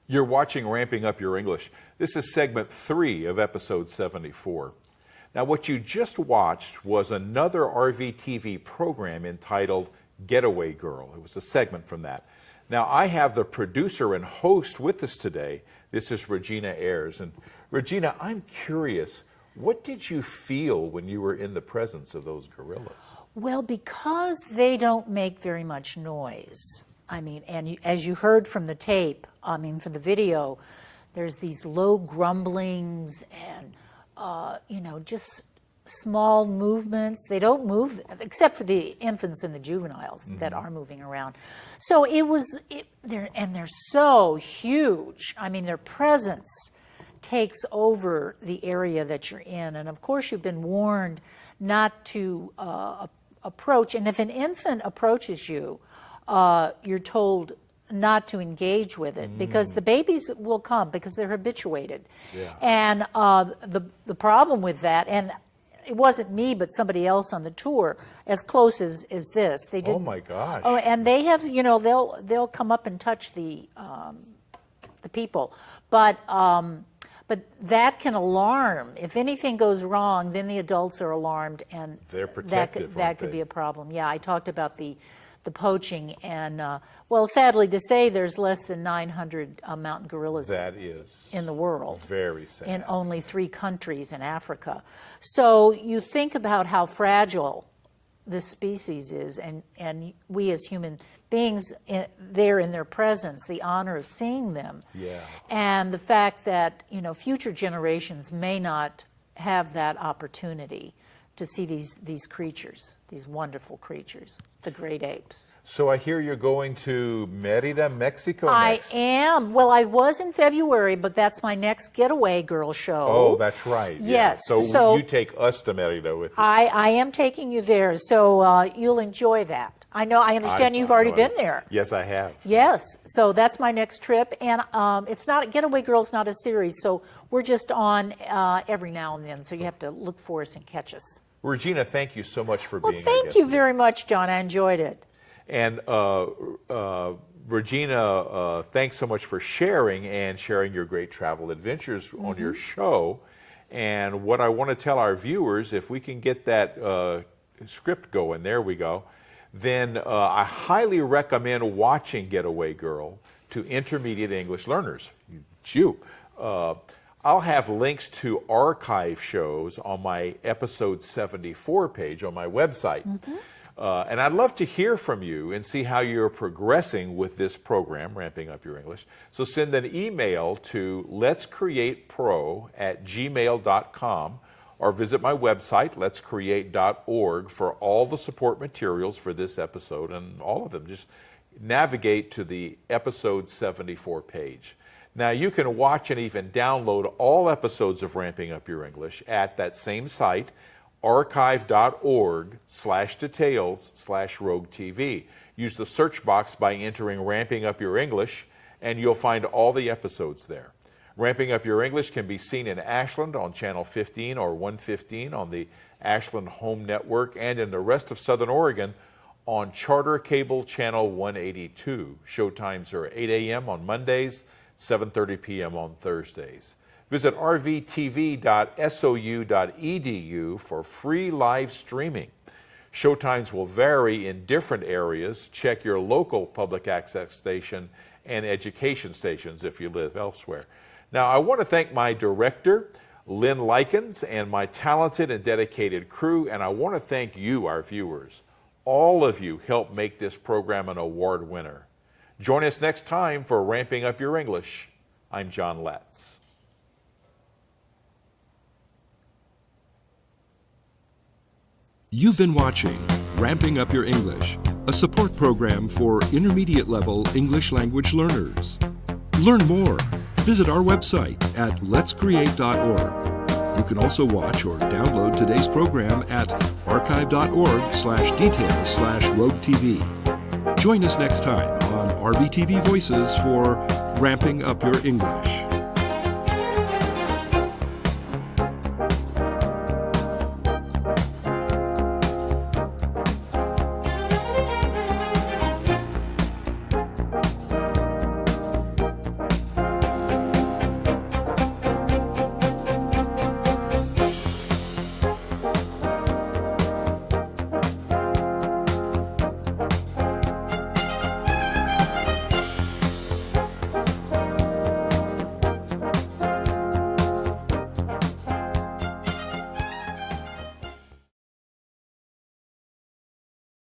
You're watching Ramping Up Your English. This is segment 3 of episode 74. Now, what you just watched was another RVTV program entitled Getaway Girl. It was a segment from that. Now, I have the producer and host with us today. This is Regina Ayers. And Regina, I'm curious, what did you feel when you were in the presence of those gorillas? Well, because they don't make very much noise. I mean, and as you heard from the tape, from the video, there's these low grumblings and, just small movements. They don't move, except for the infants and the juveniles that are moving around. So they're so huge. I mean, their presence takes over the area that you're in. And of course, you've been warned not to approach. And if an infant approaches you, you're told not to engage with it because the babies will come because they're habituated. Yeah. And the problem with that, and it wasn't me but somebody else on the tour, as close as this. They did. Oh my gosh. Oh, and they have, they'll come up and touch the people, but that can alarm. If anything goes wrong, then the adults are alarmed, and they're protective. That could be a problem. Yeah, I talked about the poaching, and well, sadly to say, there's less than 900 mountain gorillas in the world. Very sad. In only 3 countries in Africa. So you think about how fragile this species is, and we as human beings there in their presence, the honor of seeing them, and the fact that future generations may not have that opportunity to see these creatures, these wonderful creatures, the great apes. So I hear you're going to Merida, Mexico next. I am. Well, I was in February, but that's my next Getaway Girl show. Oh, that's right. Yes. Yeah. So you take us to Merida with you. I am taking you there, so you'll enjoy that. I understand you've already been there. Yes, I have. Yes. So that's my next trip, and it's not Getaway Girl's not a series, so we're just on every now and then. So you have to look for us and catch us. Regina, thank you so much for being here. Well, thank you very much, John. I enjoyed it. And Regina, thanks so much for sharing your great travel adventures on your show. And what I want to tell our viewers, if we can get that script going, there we go, then I highly recommend watching Getaway Girl to intermediate English learners. It's you. I'll have links to archive shows on my episode 74 page on my website. And I'd love to hear from you and see how you're progressing with this program, Ramping Up Your English. So send an email to letscreatepro@gmail.com or visit my website, letscreate.org, for all the support materials for this episode and all of them. Just navigate to the episode 74 page. Now, you can watch and even download all episodes of Ramping Up Your English at that same site, archive.org/details/roguetv. Use the search box by entering Ramping Up Your English, and you'll find all the episodes there. Ramping Up Your English can be seen in Ashland on Channel 15 or 115 on the Ashland Home Network, and in the rest of Southern Oregon on Charter Cable Channel 182. Showtimes are 8 a.m. on Mondays, 7:30 p.m. on Thursdays. Visit rvtv.sou.edu for free live streaming. Showtimes will vary in different areas. Check your local public access station and education stations if you live elsewhere. Now, I want to thank my director, Lynn Likens, and my talented and dedicated crew, and I want to thank you, our viewers. All of you helped make this program an award winner. Join us next time for Ramping Up Your English. I'm John Letts. You've been watching Ramping Up Your English, a support program for intermediate level English language learners. Learn more. Visit our website at letscreate.org. You can also watch or download today's program at archive.org/details/roguetv. Join us next time on RVTV Voices for Ramping Up Your English.